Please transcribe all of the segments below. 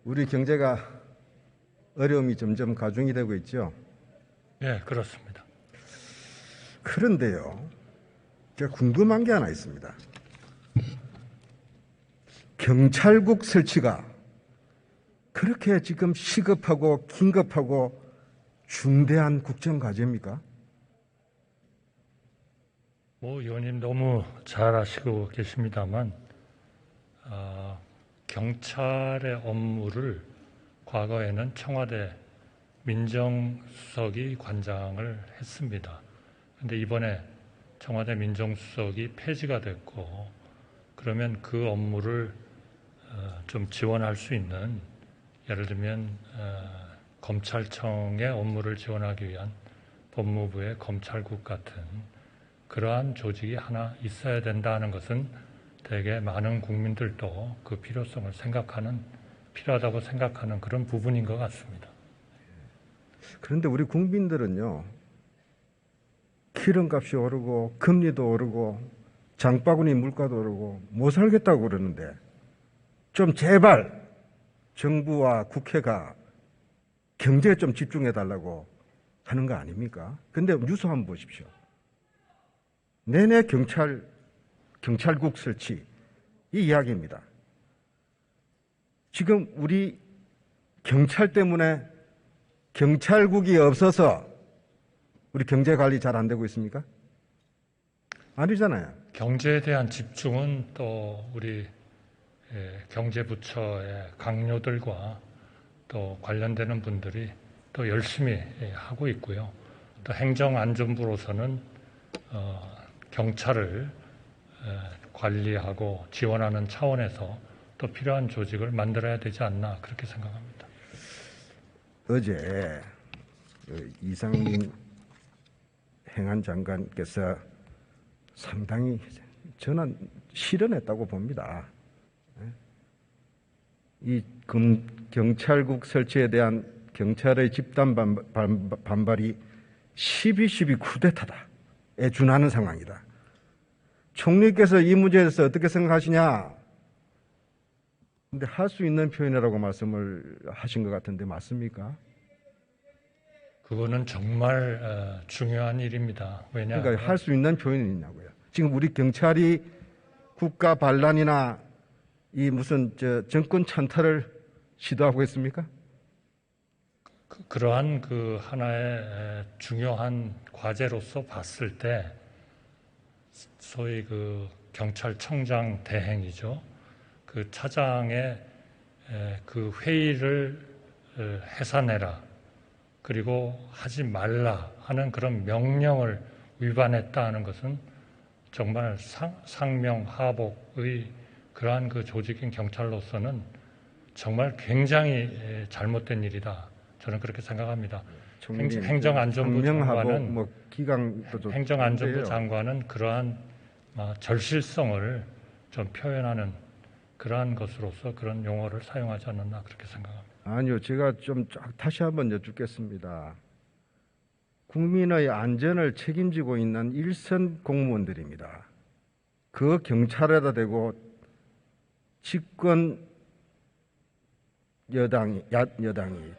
우리 경제가 어려움이 점점 가중이 되고 있죠. 네, 그렇습니다. 그런데요, 제가 궁금한 게 하나 있습니다. 경찰국 설치가 그렇게 지금 시급하고 긴급하고 중대한 국정과제입니까? 의원님 너무 잘 아시고 계십니다만 경찰의 업무를 과거에는 청와대 민정수석이 관장을 했습니다. 그런데 이번에 청와대 민정수석이 폐지가 됐고, 그러면 그 업무를 좀 지원할 수 있는, 예를 들면 검찰청의 업무를 지원하기 위한 법무부의 검찰국 같은 그러한 조직이 하나 있어야 된다는 것은 되게 많은 국민들도 그 필요성을 필요하다고 생각하는 그런 부분인 것 같습니다. 그런데 우리 국민들은요, 기름값이 오르고 금리도 오르고 장바구니 물가도 오르고 못 살겠다고 그러는데 좀 제발 정부와 국회가 경제에 좀 집중해 달라고 하는 거 아닙니까? 근데 뉴스 한번 보십시오. 내내 경찰국 설치 이 이야기입니다. 지금 우리 경찰 때문에 경찰국이 없어서 우리 경제 관리 잘 안 되고 있습니까? 아니잖아요. 경제에 대한 집중은 또 우리 경제부처의 강요들과 또 관련되는 분들이 또 열심히 하고 있고요. 또 행정안전부로서는 경찰을 관리하고 지원하는 차원에서 또 필요한 조직을 만들어야 되지 않나 그렇게 생각합니다. 어제 이상민 행안장관께서 상당히 저는 실언했다고 봅니다. 이 경찰국 설치에 대한 경찰의 집단 반발이 12.12 쿠데타다에 준하는 상황이다. 총리께서 이 문제에 대해서 어떻게 생각하시냐? 근데 할 수 있는 표현이라고 말씀을 하신 것 같은데 맞습니까? 그거는 정말 중요한 일입니다. 왜냐? 그러니까 할 수 있는 표현이 있냐고요. 지금 우리 경찰이 국가 반란이나 이 무슨 정권 찬탈을 시도하고 있습니까? 그러한 그 하나의 중요한 과제로서 봤을 때 소위 그 경찰청장 대행이죠. 그 차장의 그 회의를 해산해라, 그리고 하지 말라 하는 그런 명령을 위반했다는 것은 정말 상명하복의 그러한 그 조직인 경찰로서는 정말 굉장히 잘못된 일이다. 저는 그렇게 생각합니다. 행정안전부 장관은 행정안전부 장관은 그러한 절실성을 좀 표현하는 그러한 것으로서 그런 용어를 사용하지 않았나 그렇게 생각합니다. 아니요, 제가 좀 다시 한번 여쭙겠습니다. 국민의 안전을 책임지고 있는 일선 공무원들입니다. 그 경찰에다 대고 집권 여당이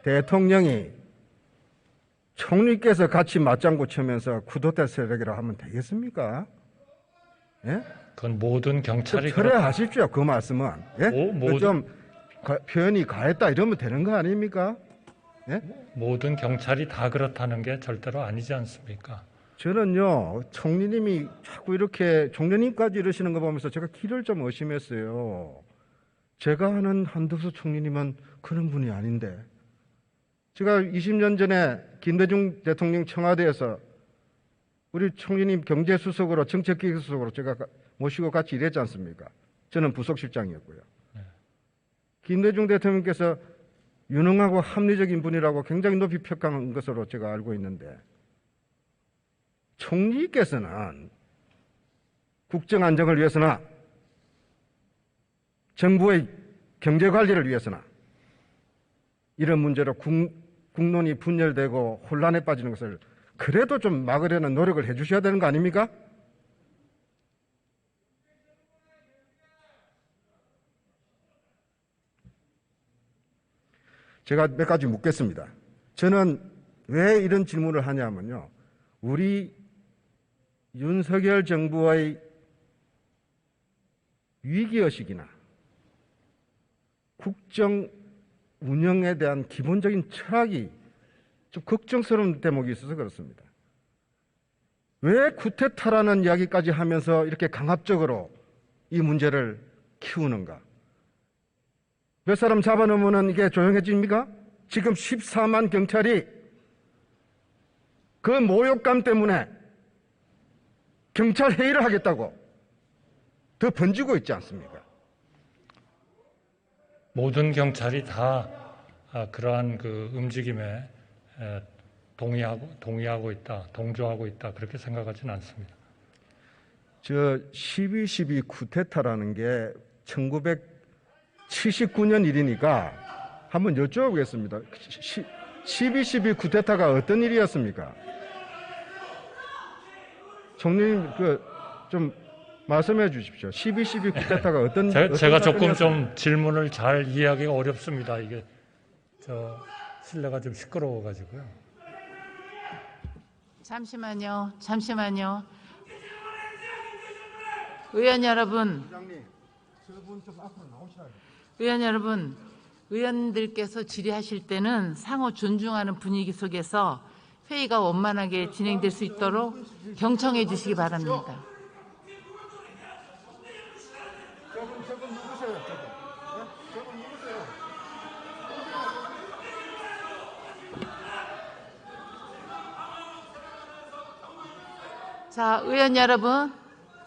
대통령이 총리께서 같이 맞장구 치면서 쿠데타 세력이라 하면 되겠습니까? 예? 그건 모든 경찰이 철회하십시오. 그 말씀은. 예? 좀 표현이 가했다 이러면 되는 거 아닙니까? 예? 모든 경찰이 다 그렇다는 게 절대로 아니지 않습니까? 저는요, 총리님이 자꾸 이렇게 총리님까지 이러시는 거 보면서 제가 길을 좀 의심했어요. 제가 아는 한덕수 총리님은 그런 분이 아닌데, 제가 20년 전에 김대중 대통령 청와대에서 우리 총리님 경제수석으로 정책기획수석으로 제가 모시고 같이 일했지 않습니까? 저는 부속실장이었고요. 김대중 대통령께서 유능하고 합리적인 분이라고 굉장히 높이 평가한 것으로 제가 알고 있는데, 총리께서는 국정안정을 위해서나 정부의 경제관리를 위해서나 이런 문제로 국론이 분열되고 혼란에 빠지는 것을 그래도 좀 막으려는 노력을 해 주셔야 되는 거 아닙니까? 제가 몇 가지 묻겠습니다. 저는 왜 이런 질문을 하냐면요. 우리 윤석열 정부의 위기의식이나 국정 운영에 대한 기본적인 철학이 좀 걱정스러운 대목이 있어서 그렇습니다. 왜 쿠데타라는 이야기까지 하면서 이렇게 강압적으로 이 문제를 키우는가? 몇 사람 잡아놓으면 이게 조용해집니까? 지금 14만 경찰이 그 모욕감 때문에 경찰 회의를 하겠다고 더 번지고 있지 않습니까? 모든 경찰이 다 그러한 그 움직임에 동의하고 있다, 동조하고 있다 그렇게 생각하지는 않습니다. 저 12.12 쿠데타라는 게 1979년 일이니까 한번 여쭤보겠습니다. 12.12 쿠데타가 어떤 일이었습니까? 총리님 좀 말씀해 주십시오. 12.12 쿠데타가 어떤 제가 조금 사건이었습니까? 좀 질문을 잘 이해하기가 어렵습니다. 이게 실내가 좀 시끄러워가지고요. 잠시만요. 의원 여러분, 부장님, 저분 좀 앞으로 나오셔야죠. 의원 여러분, 의원들께서 질의하실 때는 상호 존중하는 분위기 속에서 회의가 원만하게 진행될 수 있도록 경청해 주시기 바랍니다. 저분 누구세요? 저분 누구세요? 자, 의원 여러분,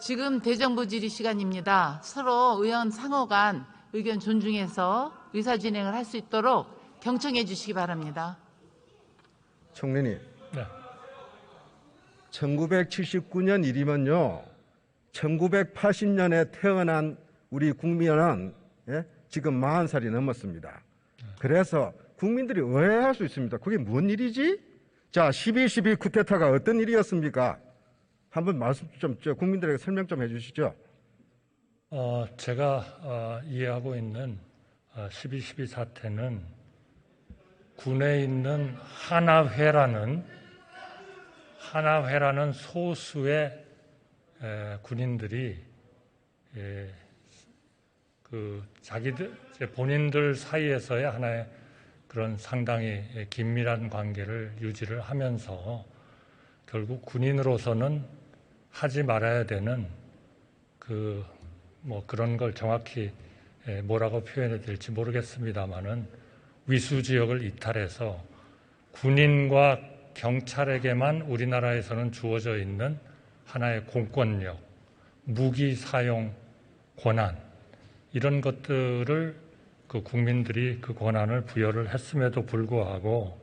지금 대정부 질의 시간입니다. 서로 의원 상호 간 의견 존중해서 의사 진행을 할 수 있도록 경청해 주시기 바랍니다. 총리님, 네. 1979년 일이면요, 1980년에 태어난 우리 국민은 지금 40살이 넘었습니다. 그래서 국민들이 오해할 수 있습니다. 그게 뭔 일이지? 자, 12.12 쿠데타가 어떤 일이었습니까? 한번 말씀 좀 국민들에게 설명 좀 해주시죠. 제가 이해하고 있는 12.12 사태는 군에 있는 하나회라는 소수의 군인들이 그 본인들 사이에서의 하나의 그런 상당히 긴밀한 관계를 유지를 하면서 결국 군인으로서는 하지 말아야 되는 그런 걸 정확히 뭐라고 표현해야 될지 모르겠습니다만은 위수 지역을 이탈해서 군인과 경찰에게만 우리나라에서는 주어져 있는 하나의 공권력, 무기 사용 권한 이런 것들을 그 국민들이 그 권한을 부여를 했음에도 불구하고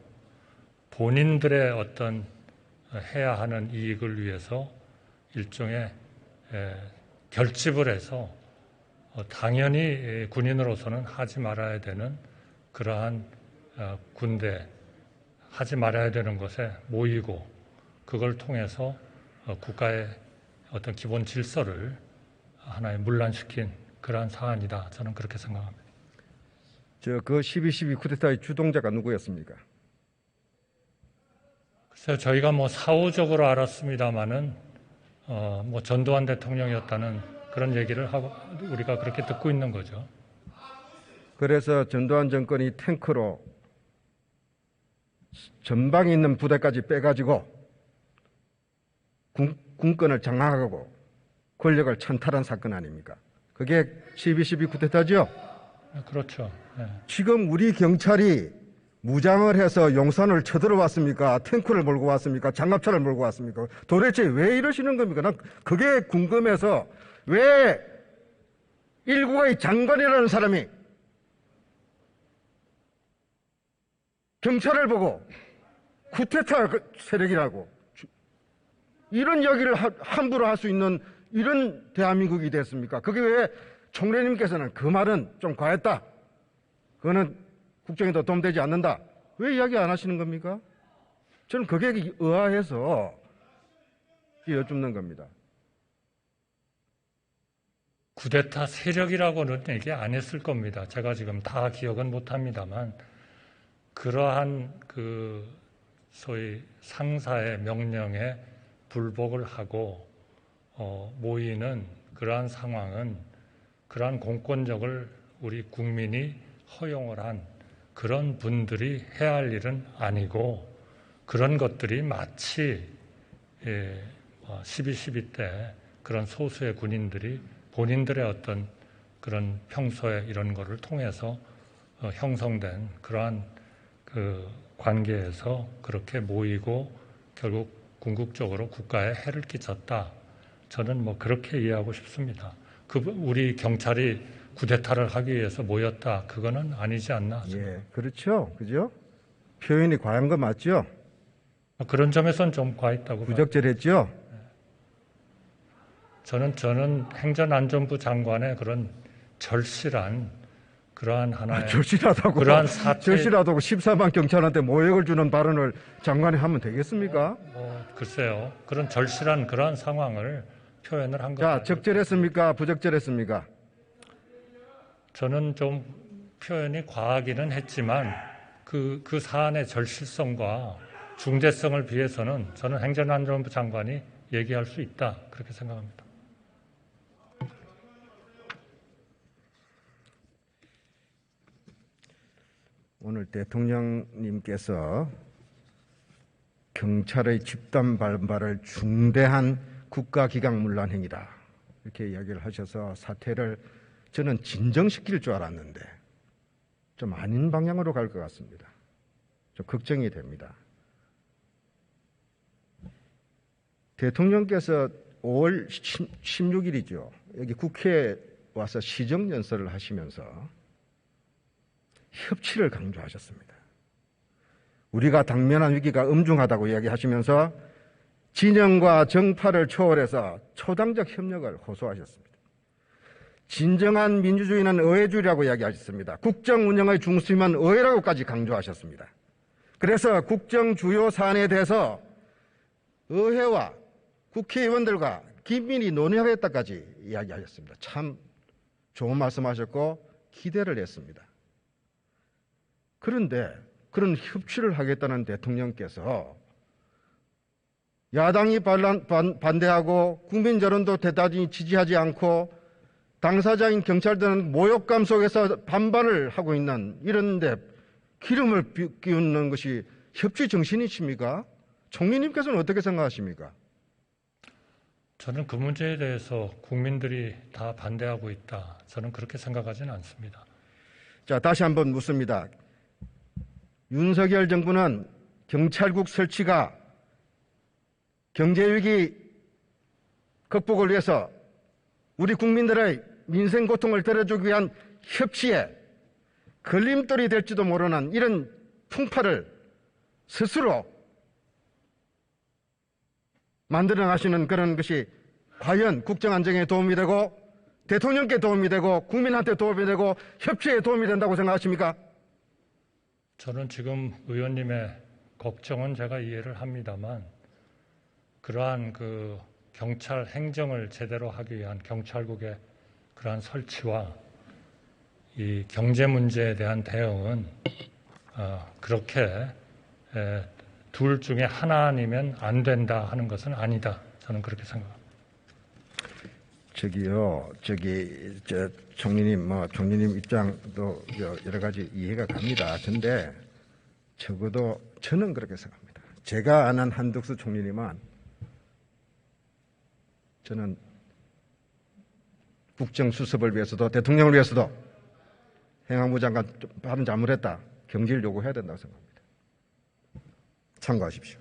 본인들의 어떤 해야 하는 이익을 위해서 일종의 결집을 해서 당연히 군인으로서는 하지 말아야 되는 그러한 군대 하지 말아야 되는 것에 모이고 그걸 통해서 국가의 어떤 기본 질서를 하나의 문란시킨 그러한 사안이다. 저는 그렇게 생각합니다. 그 12.12 쿠데타의 주동자가 누구였습니까? 글쎄요, 저희가 사후적으로 알았습니다마는 전두환 대통령이었다는 그런 얘기를 하고 우리가 그렇게 듣고 있는 거죠. 그래서 전두환 정권이 탱크로 전방에 있는 부대까지 빼가지고 군권을 장악하고 권력을 찬탈한 사건 아닙니까? 그게 12.12 쿠데타죠? 그렇죠. 네. 지금 우리 경찰이 무장을 해서 용산을 쳐들어왔습니까? 탱크를 몰고 왔습니까? 장갑차를 몰고 왔습니까? 도대체 왜 이러시는 겁니까? 난 그게 궁금해서 왜 일국의 장관이라는 사람이 경찰을 보고 쿠데타 세력이라고 이런 이야기를 함부로 할 수 있는 이런 대한민국이 됐습니까? 그게 왜 총리님께서는 그 말은 좀 과했다. 그거는 국정에도 도움되지 않는다. 왜 이야기 안 하시는 겁니까? 저는 그게 의아해서 여쭙는 겁니다. 쿠데타 세력이라고는 얘기 안 했을 겁니다. 제가 지금 다 기억은 못합니다만 그러한 소위 상사의 명령에 불복을 하고 모이는 그러한 상황은 그러한 공권력을 우리 국민이 허용을 한 그런 분들이 해야 할 일은 아니고, 그런 것들이 마치 12.12 때 그런 소수의 군인들이 본인들의 어떤 그런 평소에 이런 거를 통해서 형성된 그러한 관계에서 그렇게 모이고 결국 궁극적으로 국가에 해를 끼쳤다. 저는 뭐 그렇게 이해하고 싶습니다. 우리 경찰이 쿠데타를 하기 위해서 모였다. 그거는 아니지 않나. 예, 그렇죠. 그죠? 표현이 과한 거 맞죠? 그런 점에서는 좀 과했다고 봐요. 부적절했죠? 저는 행정안전부 장관의 그런 절실한 그러한 하나의 절실하다고, 그러한 사태, 절실하다고 14만 경찰한테 모욕을 주는 발언을 장관이 하면 되겠습니까? 글쎄요. 그런 절실한 그러한 상황을 표현을 한 것. 자, 적절했습니까? 부적절했습니까? 저는 좀 표현이 과하기는 했지만 그 사안의 절실성과 중대성을 비해서는 저는 행정안전부 장관이 얘기할 수 있다. 그렇게 생각합니다. 오늘 대통령님께서 경찰의 집단 반발을 중대한 국가기강문란 행위다 이렇게 이야기를 하셔서 사태를 저는 진정시킬 줄 알았는데 좀 아닌 방향으로 갈 것 같습니다. 좀 걱정이 됩니다. 대통령께서 5월 16일이죠. 여기 국회에 와서 시정연설을 하시면서 협치를 강조하셨습니다. 우리가 당면한 위기가 엄중하다고 이야기하시면서 진영과 정파를 초월해서 초당적 협력을 호소하셨습니다. 진정한 민주주의는 의회주의라고 이야기하셨습니다. 국정 운영의 중심은 의회라고까지 강조하셨습니다. 그래서 국정 주요 사안에 대해서 의회와 국회의원들과 긴밀히 논의하겠다까지 이야기하셨습니다. 참 좋은 말씀하셨고 기대를 했습니다. 그런데 그런 협치를 하겠다는 대통령께서 야당이 반대하고 국민 여론도 대다수 지지하지 않고 당사자인 경찰들은 모욕감 속에서 반발을 하고 있는 이런데 기름을 끼얹는 것이 협치 정신이십니까? 총리님께서는 어떻게 생각하십니까? 저는 그 문제에 대해서 국민들이 다 반대하고 있다. 저는 그렇게 생각하지는 않습니다. 자, 다시 한번 묻습니다. 윤석열 정부는 경찰국 설치가 경제위기 극복을 위해서 우리 국민들의 민생 고통을 덜어주기 위한 협치에 걸림돌이 될지도 모르는 이런 풍파를 스스로 만들어 가시는 그런 것이 과연 국정안정에 도움이 되고 대통령께 도움이 되고 국민한테 도움이 되고 협치에 도움이 된다고 생각하십니까? 저는 지금 의원님의 걱정은 제가 이해를 합니다만 그러한 경찰 행정을 제대로 하기 위한 경찰국의 그러한 설치와 이 경제 문제에 대한 대응은 그렇게 둘 중에 하나 아니면 안 된다 하는 것은 아니다. 저는 그렇게 생각합니다. 총리님, 총리님 입장도 여러 가지 이해가 갑니다. 근데 적어도 저는 그렇게 생각합니다. 제가 아는 한덕수 총리님은 저는 국정수습을 위해서도 대통령을 위해서도 행안부 장관 발언 잘못했다. 경질 요구해야 된다고 생각합니다. 참고하십시오.